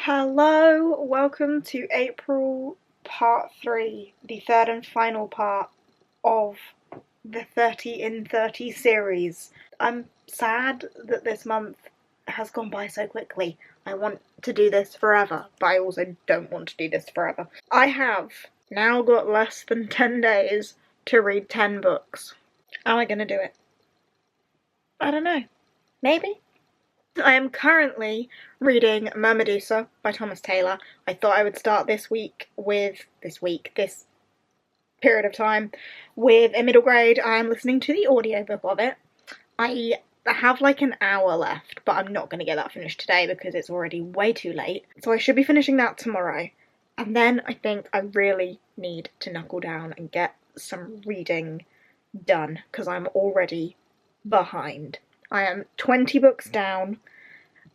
Hello, welcome to April part 3, the third and final part of the 30 in 30 series. I'm sad that this month has gone by so quickly. I want to do this forever, but I also don't want to do this forever. I have now got less than 10 days to read 10 books. Am I gonna do it? I don't know. Maybe? I am currently reading Mermadusa by Thomas Taylor. I thought I would start this period of time, with a middle grade. I am listening to the audiobook of it. I have like an hour left, but I'm not going to get that finished today because it's already way too late. So I should be finishing that tomorrow. And then I think I really need to knuckle down and get some reading done because I'm already behind. I am 20 books down.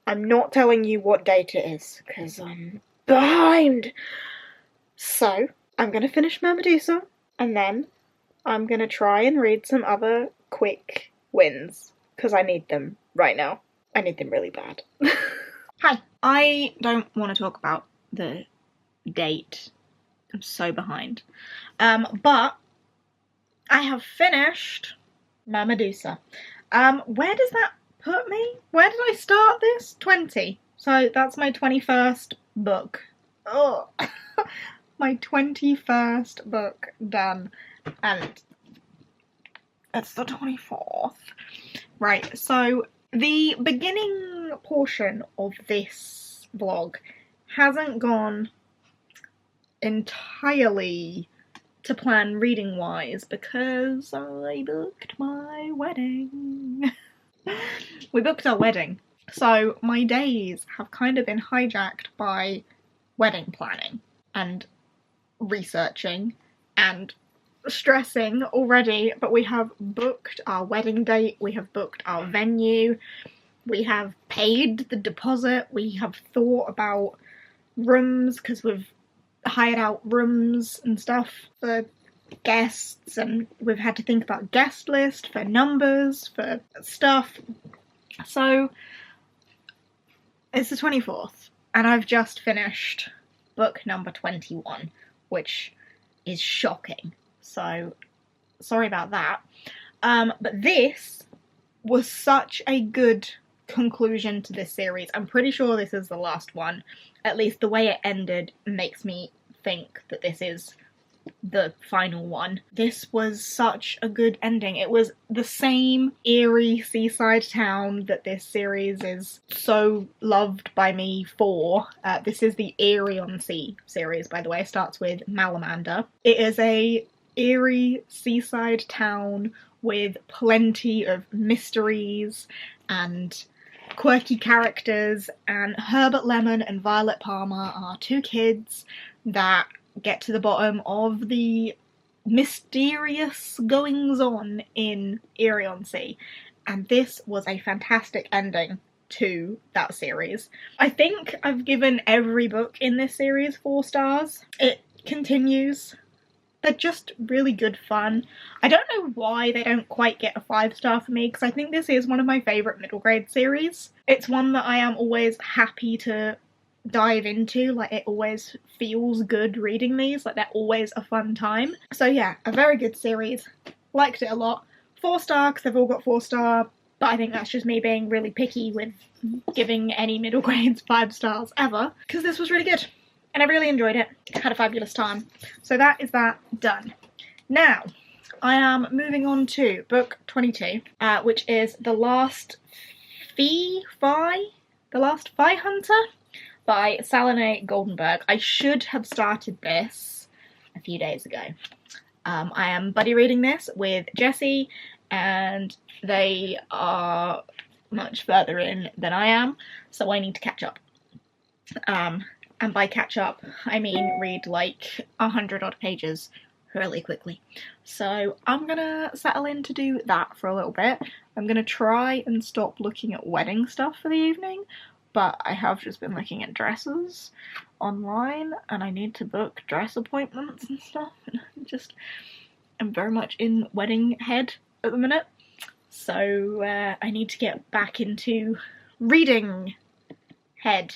I'm not telling you what date it is, because I'm behind. So, I'm going to finish Mermadusa, and then I'm going to try and read some other quick wins, because I need them right now. I need them really bad. Hi. I don't want to talk about the date. I'm so behind. But I have finished Mermadusa. Where does that put me? Where did I start this? 20. So that's my 21st book. Oh, my 21st book done. And it's the 24th. Right, so the beginning portion of this vlog hasn't gone entirely to plan reading wise because I booked my wedding. We booked our wedding, so my days have kind of been hijacked by wedding planning and researching and stressing already, but we have booked our wedding date, we have booked our venue, we have paid the deposit, we have thought about rooms because we've hired out rooms and stuff for guests, and we've had to think about guest list for numbers, for stuff. So it's the 24th and I've just finished book number 21, which is shocking, so sorry about that. But this was such a good conclusion to this series. I'm pretty sure this is the last one. At least the way it ended makes me think that this is the final one. This was such a good ending. It was the same eerie seaside town that this series is so loved by me for. This is the Eyrie-on-Sea series, by the way. It starts with Malamander. It is a eerie seaside town with plenty of mysteries and quirky characters, and Herbert Lemon and Violet Palmer are two kids that get to the bottom of the mysterious goings-on in Eyrie-on-Sea, and this was a fantastic ending to that series. I think I've given every book in this series 4 stars. It continues. They're just really good fun. I don't know why they don't quite get a 5-star for me, because I think this is one of my favourite middle grade series. It's one that I am always happy to dive into, like it always feels good reading these, like they're always a fun time. So yeah, a very good series, liked it a lot. 4-star because they've all got 4-star, but I think that's just me being really picky with giving any middle grades 5 stars ever, because this was really good and I really enjoyed it, had a fabulous time. So that is that done. Now I am moving on to book 22, which is The Last Fi Hunter by Salome Goldenberg. I should have started this a few days ago. I am buddy reading this with Jessie, and they are much further in than I am, so I need to catch up. And by catch up, I mean read like 100 odd pages really quickly. So I'm gonna settle in to do that for a little bit. I'm gonna try and stop looking at wedding stuff for the evening, but I have just been looking at dresses online and I need to book dress appointments and stuff, and I'm very much in wedding head at the minute, so I need to get back into reading head.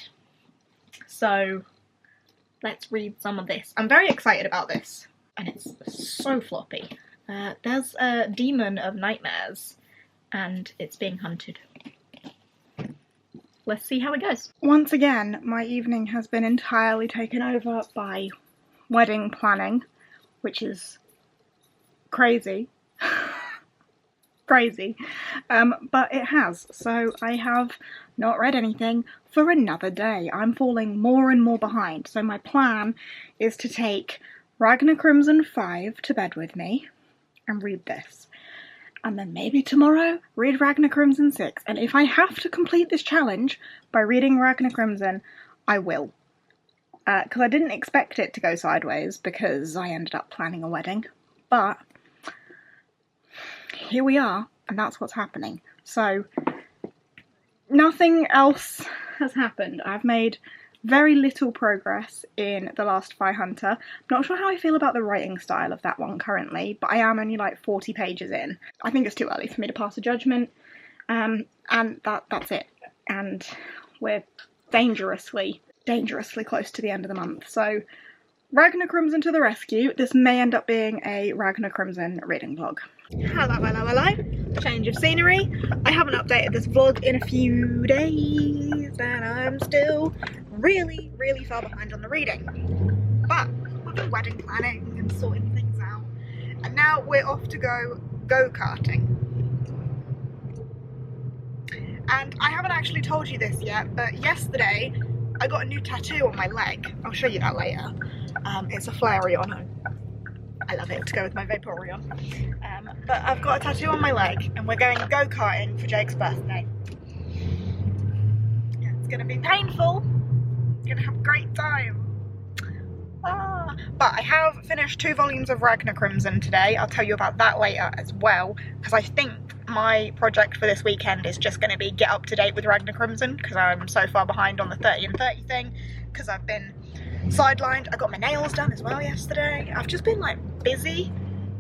So let's read some of this. I'm very excited about this, and it's so floppy. There's a demon of nightmares, and it's being hunted. Let's see how it goes. Once again, my evening has been entirely taken over by wedding planning, which is crazy. Crazy. But it has. So I have not read anything for another day. I'm falling more and more behind. So my plan is to take Ragnar Crimson 5 to bed with me and read this. And then maybe tomorrow read Ragnar Crimson 6. And if I have to complete this challenge by reading Ragnar Crimson, I will. Because I didn't expect it to go sideways because I ended up planning a wedding. But here we are, and that's what's happening. So nothing else has happened. I've made very little progress in The Last Fire Hunter. I'm not sure how I feel about the writing style of that one currently, but I am only like 40 pages in. I think it's too early for me to pass a judgment, and that's it. And we're dangerously close to the end of the month. So Ragnar Crimson to the rescue. This may end up being a Ragnar Crimson reading vlog. Hello. Change of scenery. I haven't updated this vlog in a few days and I'm still really far behind on the reading. But I've been wedding planning and sorting things out. And now we're off to go go-karting. And I haven't actually told you this yet, but yesterday I got a new tattoo on my leg. I'll show you that later. It's a Flareon. I love it to go with my Vaporeon. But I've got a tattoo on my leg and we're going go-karting for Jake's birthday. Yeah, it's gonna be painful. I'm gonna have a great time. But I have finished 2 volumes of Ragnar Crimson today. I'll tell you about that later as well, because I think my project for this weekend is just going to be get up to date with Ragnar Crimson, because I'm so far behind on the 30 and 30 thing, because I've been sidelined. I got my nails done as well yesterday. I've just been like busy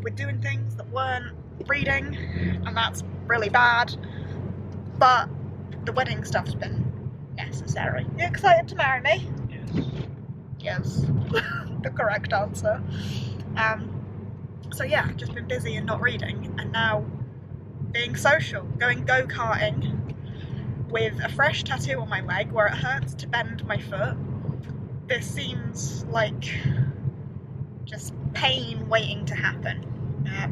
with doing things that weren't reading, and that's really bad. But the wedding stuff's been necessary. You excited to marry me? Yes. The correct answer. So yeah, I've just been busy and not reading, and now being social, going go-karting with a fresh tattoo on my leg where it hurts to bend my foot. This seems like just pain waiting to happen.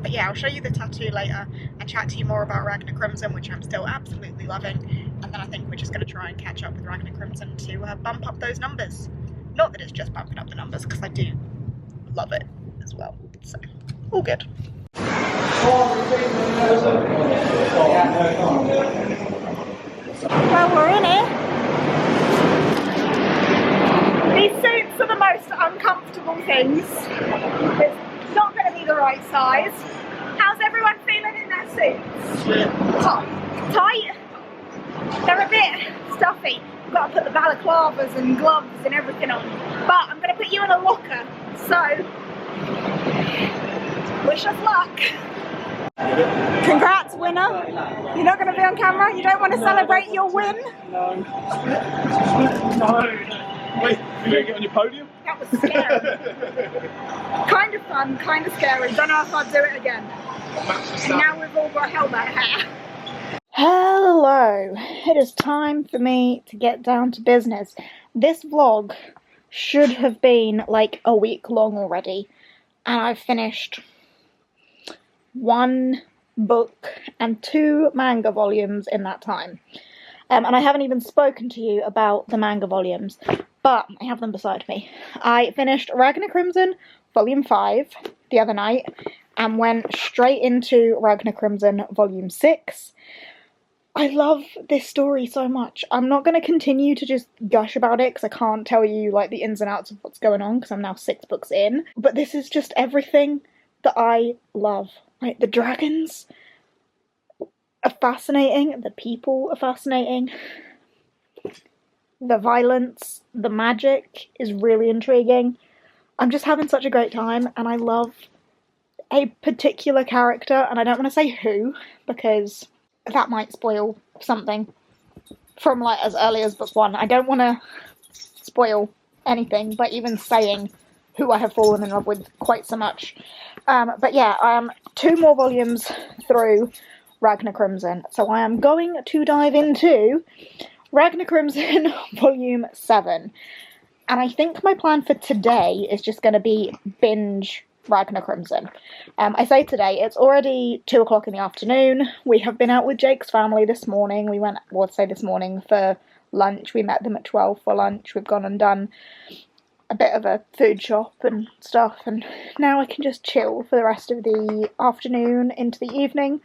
But yeah, I'll show you the tattoo later and chat to you more about Ragnar Crimson, which I'm still absolutely loving. And then I think we're just going to try and catch up with Ragnar Crimson to bump up those numbers. Not that it's just bumping up the numbers, because I do love it as well. So, all good. Well, we're in it. These suits are the most uncomfortable things. It's not going to be the right size. How's everyone feeling in their suits? Tight? They're a bit stuffy. I've got to put the balaclavas and gloves and everything on. But I'm going to put you in a locker. So, wish us luck. Congrats, winner. You're not going to be on camera? You don't want to celebrate your win? No. Wait, you going to get on your podium? That was scary. Kind of fun, kind of scary. Don't know if I'll do it again. And now we've all got helmet hair. Hello. It is time for me to get down to business. This vlog should have been like a week long already, and I've finished 1 book and 2 manga volumes in that time. And I haven't even spoken to you about the manga volumes, but I have them beside me. I finished Ragnar Crimson Volume 5 the other night and went straight into Ragnar Crimson Volume 6. I love this story so much. I'm not going to continue to just gush about it because I can't tell you like the ins and outs of what's going on because I'm now 6 books in. But this is just everything that I love. Like, the dragons are fascinating, the people are fascinating, the violence, the magic is really intriguing. I'm just having such a great time, and I love a particular character, and I don't want to say who, because that might spoil something from like as early as book 1. I don't want to spoil anything by even saying who I have fallen in love with quite so much. But yeah, I am 2 more volumes through Ragnar Crimson, so I am going to dive into Ragnar Crimson Volume 7. And I think my plan for today is just going to be binge Ragnar Crimson. I say today, it's already 2 o'clock in the afternoon. We have been out with Jake's family this morning. We went, well, say this morning for lunch. We met them at 12 for lunch. We've gone and done a bit of a food shop and stuff, and now I can just chill for the rest of the afternoon into the evening.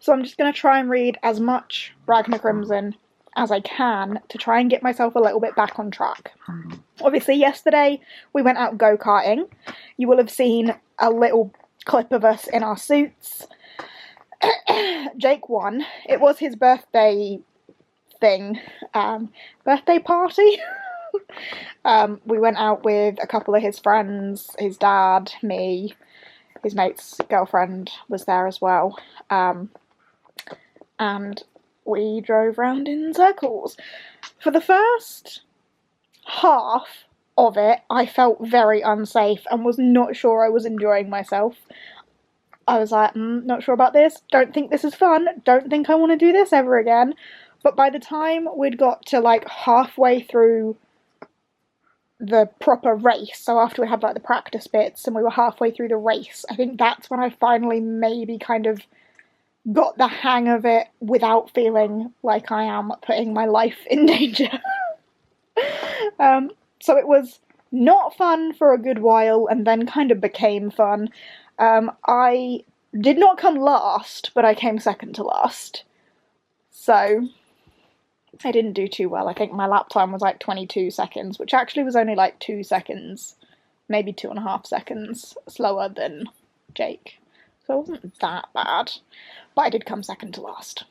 So I'm just going to try and read as much Ragnar Crimson as I can to try and get myself a little bit back on track. Obviously, yesterday we went out go-karting. You will have seen a little clip of us in our suits. Jake won. It was his birthday thing. Birthday party? We went out with a couple of his friends, his dad, me, his mate's girlfriend was there as well. And we drove round in circles. For the first half of it, I felt very unsafe and was not sure I was enjoying myself. I was like, not sure about this, don't think this is fun, don't think I want to do this ever again. But by the time we'd got to like halfway through the proper race, so after we had like the practice bits and we were halfway through the race, I think that's when I finally maybe kind of got the hang of it without feeling like I am putting my life in danger. So it was not fun for a good while and then kind of became fun. I did not come last, but I came second to last. So I didn't do too well. I think my lap time was like 22 seconds, which actually was only like 2 seconds, maybe 2.5 seconds slower than Jake. So it wasn't that bad, but I did come second to last.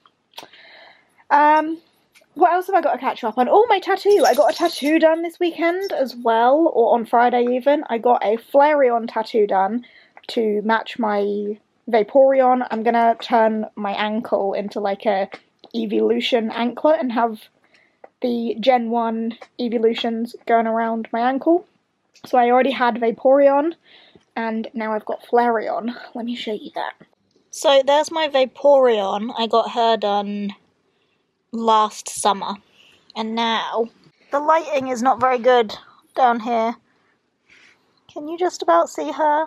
What else have I got to catch up on? Oh, my tattoo! I got a tattoo done this weekend as well, or on Friday even. I got a Flareon tattoo done to match my Vaporeon. I'm gonna turn my ankle into like a evolution anklet and have the Gen 1 evolutions going around my ankle. So I already had Vaporeon, and now I've got Flareon. Let me show you that. So there's my Vaporeon. I got her done last summer, and now the lighting is not very good down here. Can you just about see her?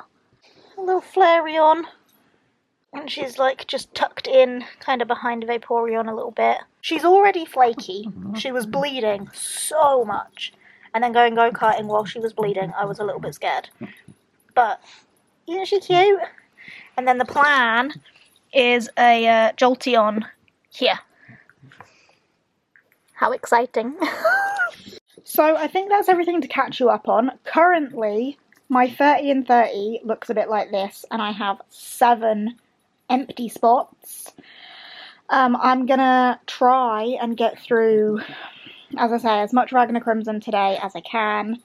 A little Flareon. And she's like just tucked in kind of behind Vaporeon a little bit. She's already flaky. She was bleeding so much. And then going go-karting while she was bleeding, I was a little bit scared. But isn't she cute? And then the plan is a Jolteon here. How exciting. So I think that's everything to catch you up on. Currently, my 30 and 30 looks a bit like this, and I have 7 empty spots. I'm gonna try and get through, as I say, as much Ragnar Crimson today as I can,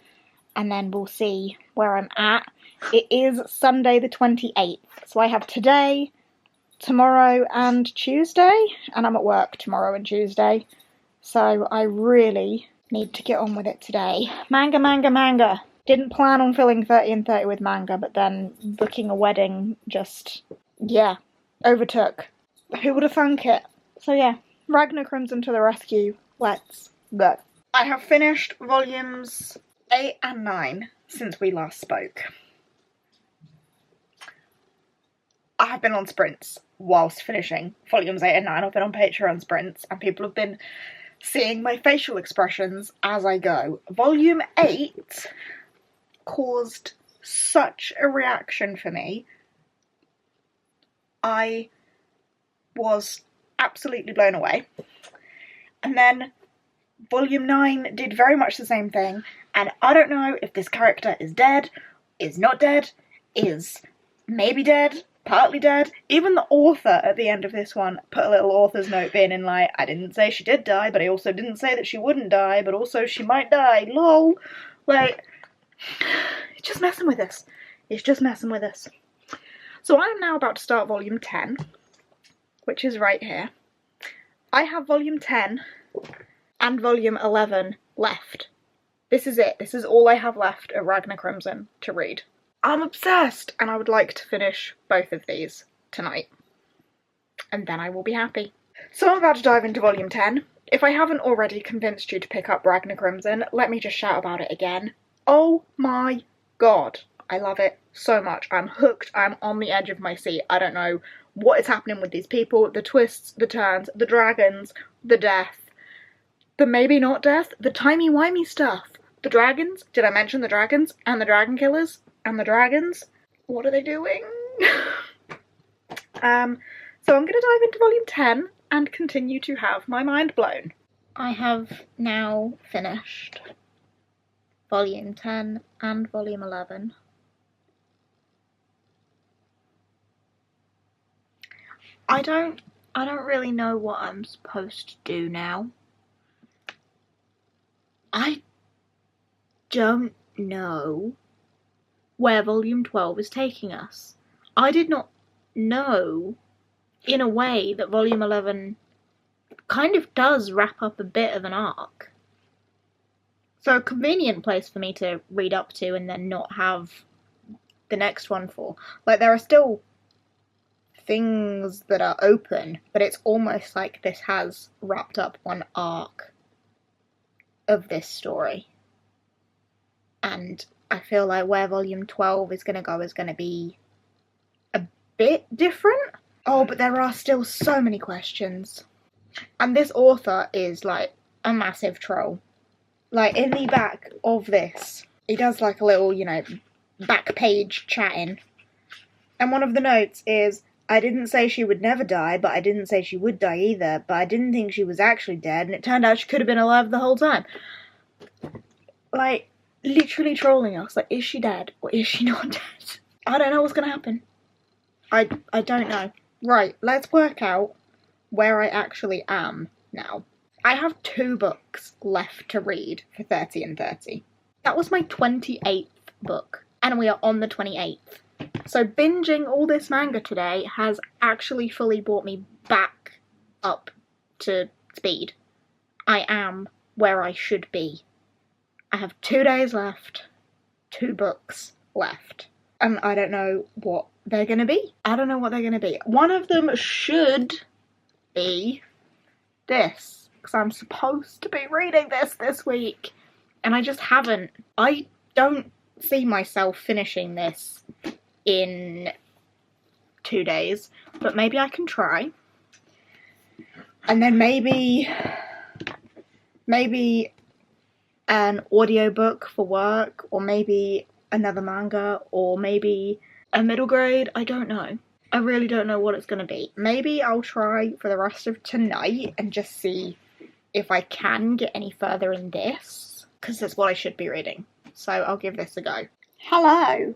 and then we'll see where I'm at. It is Sunday the 28th, so I have today, tomorrow and Tuesday, and I'm at work tomorrow and Tuesday, so I really need to get on with it today. Manga, manga, manga. Didn't plan on filling 30 and 30 with manga, but then booking a wedding just, yeah, overtook. Who would have thunk it? So yeah, Ragnar Crimson to the rescue. Let's go. I have finished volumes 8 and 9 since we last spoke. I have been on sprints whilst finishing volumes 8 and 9. I've been on Patreon sprints, and people have been seeing my facial expressions as I go. Volume 8 caused such a reaction for me. I was absolutely blown away. And then Volume 9 did very much the same thing, and I don't know if this character is dead, is not dead, is maybe dead, partly dead. Even the author at the end of this one put a little author's note in like, I didn't say she did die, but I also didn't say that she wouldn't die, but also she might die, lol. Like, it's just messing with us. It's just messing with us. So I'm now about to start volume 10, which is right here. I have volume 10 and volume 11 left, This is it. This is all I have left of Ragnar Crimson to read. I'm obsessed, and I would like to finish both of these tonight. And then I will be happy. So I'm about to dive into volume 10. If I haven't already convinced you to pick up Ragnar Crimson, let me just shout about it again. Oh my god. I love it so much. I'm hooked. I'm on the edge of my seat. I don't know what is happening with these people. The twists, the turns, the dragons, the death, the maybe not death, the timey-wimey stuff. The dragons? Did I mention the dragons? And the dragon killers? And the dragons? What are they doing? So I'm going to dive into volume 10 and continue to have my mind blown. I have now finished volume 10 and volume 11. I don't really know what I'm supposed to do now. I don't know where volume 12 is taking us. I did not know, in a way, that volume 11 kind of does wrap up a bit of an arc. So a convenient place for me to read up to and then not have the next one for. Like, there are still things that are open, but it's almost like this has wrapped up one arc of this story. And I feel like where volume 12 is going to go is going to be a bit different. Oh, but there are still so many questions. And this author is, like, a massive troll. Like, in the back of this, he does, like, a little, you know, back page chatting. And one of the notes is, I didn't say she would never die, but I didn't say she would die either, but I didn't think she was actually dead, and it turned out she could have been alive the whole time. Like, literally trolling us. Like, is she dead, or is she not dead? I don't know what's going to happen. I don't know. Right, let's work out where I actually am now. I have 2 books left to read for 30 and 30. That was my 28th book, and we are on the 28th. So binging all this manga today has actually fully brought me back up to speed. I am where I should be. I have 2 days left, 2 books left, and I don't know what they're going to be. I don't know what they're going to be. One of them should be this, because I'm supposed to be reading this week, and I just haven't. I don't see myself finishing this in 2 days, but maybe I can try. And then maybe an audiobook for work, or maybe another manga, or maybe a middle grade. I don't know. I really don't know what it's going to be. Maybe I'll try for the rest of tonight and just see if I can get any further in this, because that's what I should be reading. So I'll give this a go. Hello!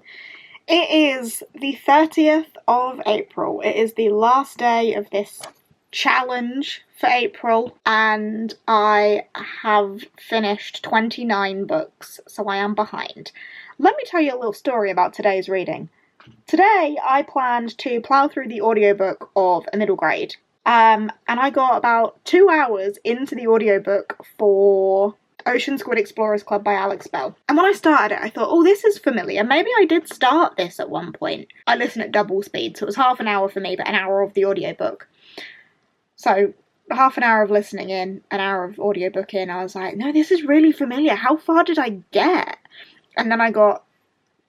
It is the 30th of April. It is the last day of this challenge for April, and I have finished 29 books, so I am behind. Let me tell you a little story about today's reading. Today I planned to plough through the audiobook of a middle grade, and I got about 2 hours into the audiobook for Ocean Squid Explorers Club by Alex Bell. And when I started it, I thought, oh, this is familiar. Maybe I did start this at one point. I listened at double speed, so it was half an hour for me, but an hour of the audiobook. So, half an hour of listening in, an hour of audiobook in, I was like, no, this is really familiar. How far did I get? And then I got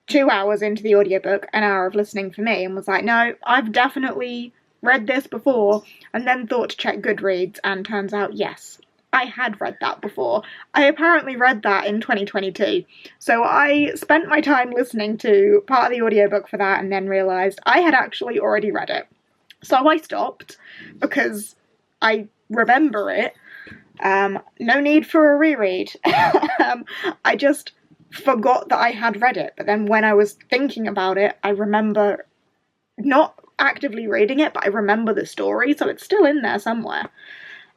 2 hours into the audiobook, an hour of listening for me, and was like, no, I've definitely read this before, and then thought to check Goodreads, and turns out, yes, I had read that before. I apparently read that in 2022, so I spent my time listening to part of the audiobook for that, and then realised I had actually already read it. So I stopped, because I remember it. No need for a reread. I just forgot that I had read it, but then when I was thinking about it, I remember not actively reading it, but I remember the story, so it's still in there somewhere.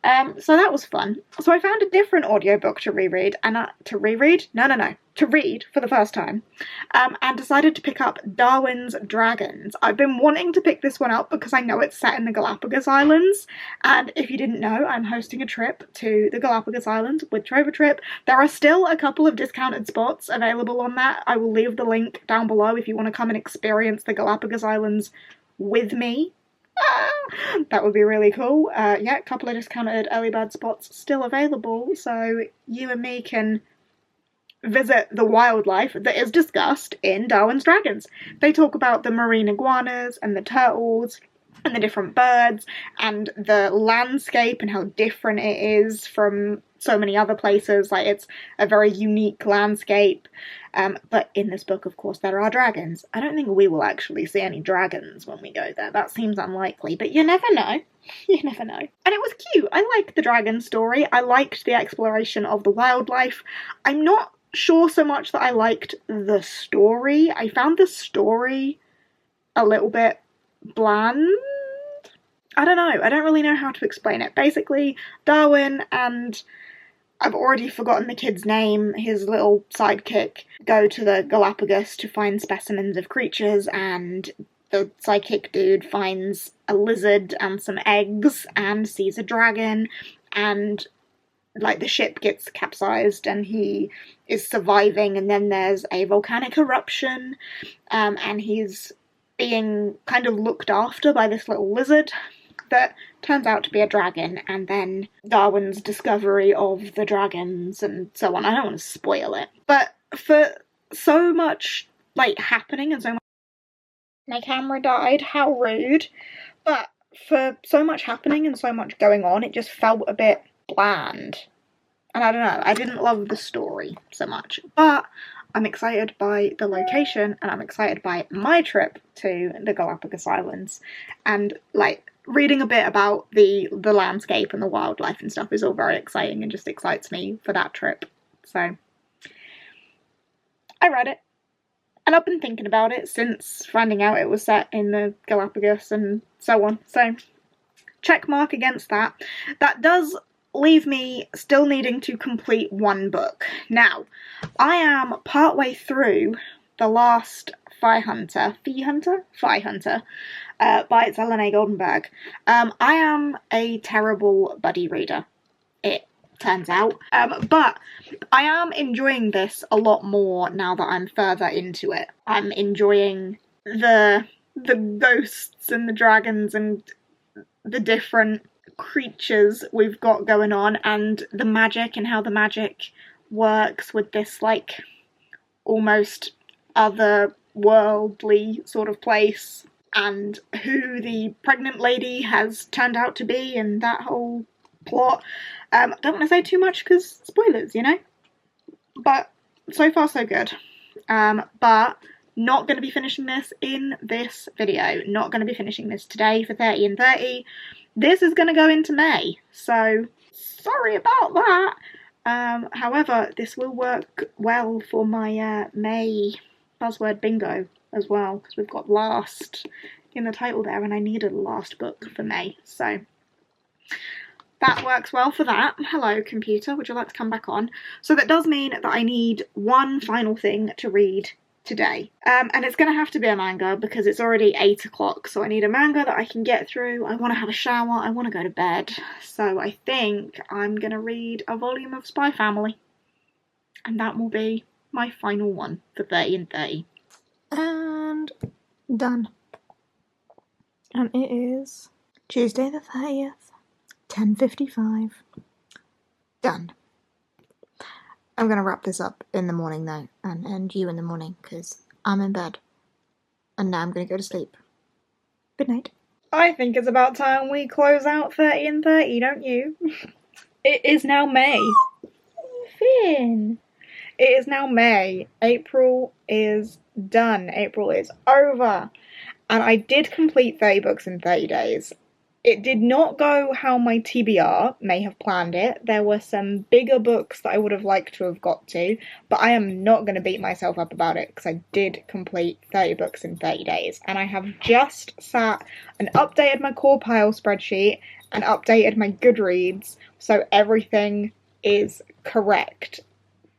So that was fun. So I found a different audiobook to reread, and to read for the first time, and decided to pick up Darwin's Dragons. I've been wanting to pick this one up because I know it's set in the Galapagos Islands, and if you didn't know, I'm hosting a trip to the Galapagos Islands with Trover Trip. There are still a couple of discounted spots available on that. I will leave the link down below if you want to come and experience the Galapagos Islands with me. That would be really cool. Yeah, a couple of discounted early bird spots still available, so you and me can visit the wildlife that is discussed in Darwin's Dragons. They talk about the marine iguanas and the turtles and the different birds and the landscape and how different it is from so many other places. Like, it's a very unique landscape. But in this book, of course, there are dragons. I don't think we will actually see any dragons when we go there. That seems unlikely, but you never know. You never know. And it was cute. I liked the dragon story. I liked the exploration of the wildlife. I'm not sure so much that I liked the story. I found the story a little bit bland. I don't know. I don't really know how to explain it. Basically, Darwin and, I've already forgotten the kid's name, his little sidekick, go to the Galapagos to find specimens of creatures, and the sidekick dude finds a lizard and some eggs and sees a dragon, and like the ship gets capsized and he is surviving, and then there's a volcanic eruption, and he's being kind of looked after by this little lizard that turns out to be a dragon, and then Darwin's discovery of the dragons and so on. I don't want to spoil it, but for so much like happening and so much, my camera died, how rude, but for so much happening and so much going on, it just felt a bit bland. And I don't know, I didn't love the story so much, but I'm excited by the location, and I'm excited by my trip to the Galapagos Islands, and like reading a bit about the landscape and the wildlife and stuff is all very exciting and just excites me for that trip. So I read it, and I've been thinking about it since finding out it was set in the Galapagos and so on. So check mark against that. That does leave me still needing to complete one book. Now, I am partway through the last Fly Hunter by Helena Goldenberg. I am a terrible buddy reader, it turns out, but I am enjoying this a lot more now that I'm further into it. I'm enjoying the ghosts and the dragons and the different creatures we've got going on, and the magic and how the magic works with this like almost otherworldly sort of place, and who the pregnant lady has turned out to be and that whole plot. Don't want to say too much because spoilers, you know, but so far so good. But not going to be finishing this in this video, not going to be finishing this today for 30 and 30. This is going to go into May, so sorry about that. However, this will work well for my May buzzword bingo as well, because we've got last in the title there, and I needed a last book for May, so that works well for that. Hello, computer, would you like to come back on? So that does mean that I need one final thing to read today, and it's gonna have to be a manga because it's already 8 o'clock, so I need a manga that I can get through. I want to have a shower, I want to go to bed, so I think I'm gonna read a volume of Spy Family, and that will be my final one for 30 and 30. And done. And it is Tuesday the 30th, 10:55. Done. I'm going to wrap this up in the morning though, and end you in the morning, because I'm in bed. And now I'm going to go to sleep. Good night. I think it's about time we close out 30 and 30, don't you? It is now May. Finn. It is now May. April is done. April is over. And I did complete 30 books in 30 days. It did not go how my TBR may have planned it. There were some bigger books that I would have liked to have got to, but I am not going to beat myself up about it because I did complete 30 books in 30 days. And I have just sat and updated my core pile spreadsheet and updated my Goodreads, so everything is correct.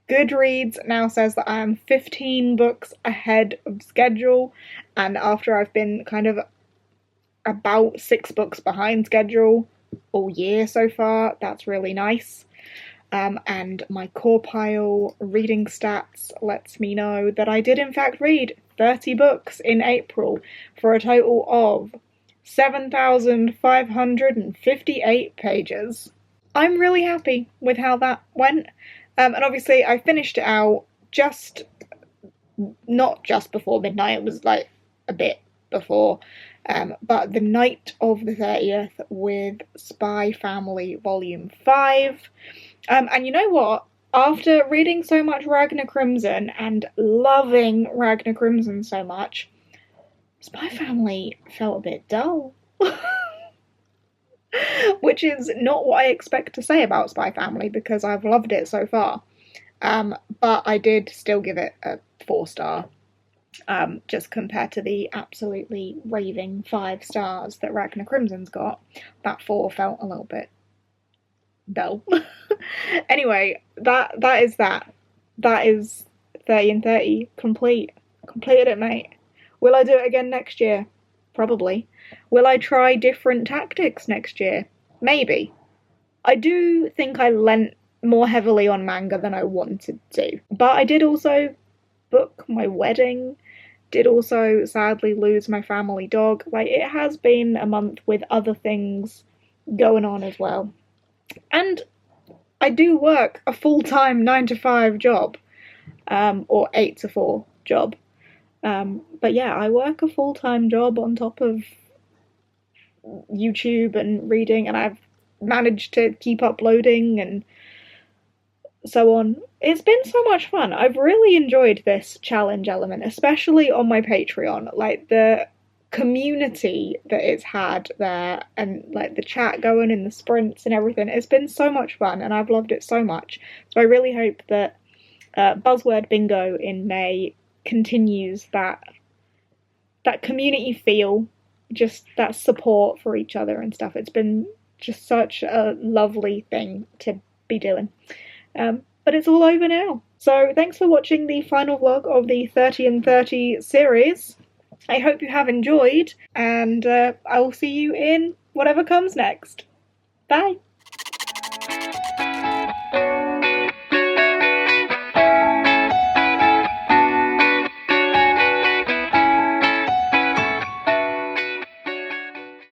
Goodreads now says that I am 15 books ahead of schedule, and after I've been kind of about 6 books behind schedule all year so far, that's really nice. And my core pile reading stats lets me know that I did in fact read 30 books in April for a total of 7,558 pages. I'm really happy with how that went. And obviously I finished it out not just before midnight, it was like a bit before, but the night of the 30th with Spy Family Volume 5. And you know what? After reading so much Ragnar Crimson and loving Ragnar Crimson so much, Spy Family felt a bit dull. Which is not what I expect to say about Spy Family, because I've loved it so far. But I did still give it a 4-star, just compared to the absolutely raving 5 stars that Ragnar Crimson's got. That 4 felt a little bit dull. Anyway, that is that. That is 30 and 30 complete. Completed it, mate. Will I do it again next year? Probably. Will I try different tactics next year? Maybe. I do think I lent more heavily on manga than I wanted to. But I did also book my wedding, did also sadly lose my family dog. Like, it has been a month with other things going on as well. And I do work a full-time 9-to-5 job, or 8-to-4 job. But yeah, I work a full-time job on top of YouTube and reading, and I've managed to keep uploading and so on. It's been so much fun. I've really enjoyed this challenge element, especially on my Patreon. Like, the community that it's had there, and like the chat going in the sprints and everything, it's been so much fun and I've loved it so much. So I really hope that Buzzword Bingo in May continues that community feel, just that support for each other and stuff. It's been just such a lovely thing to be doing. But it's all over now. So thanks for watching the final vlog of the 30 and 30 series. I hope you have enjoyed, and I will see you in whatever comes next. Bye!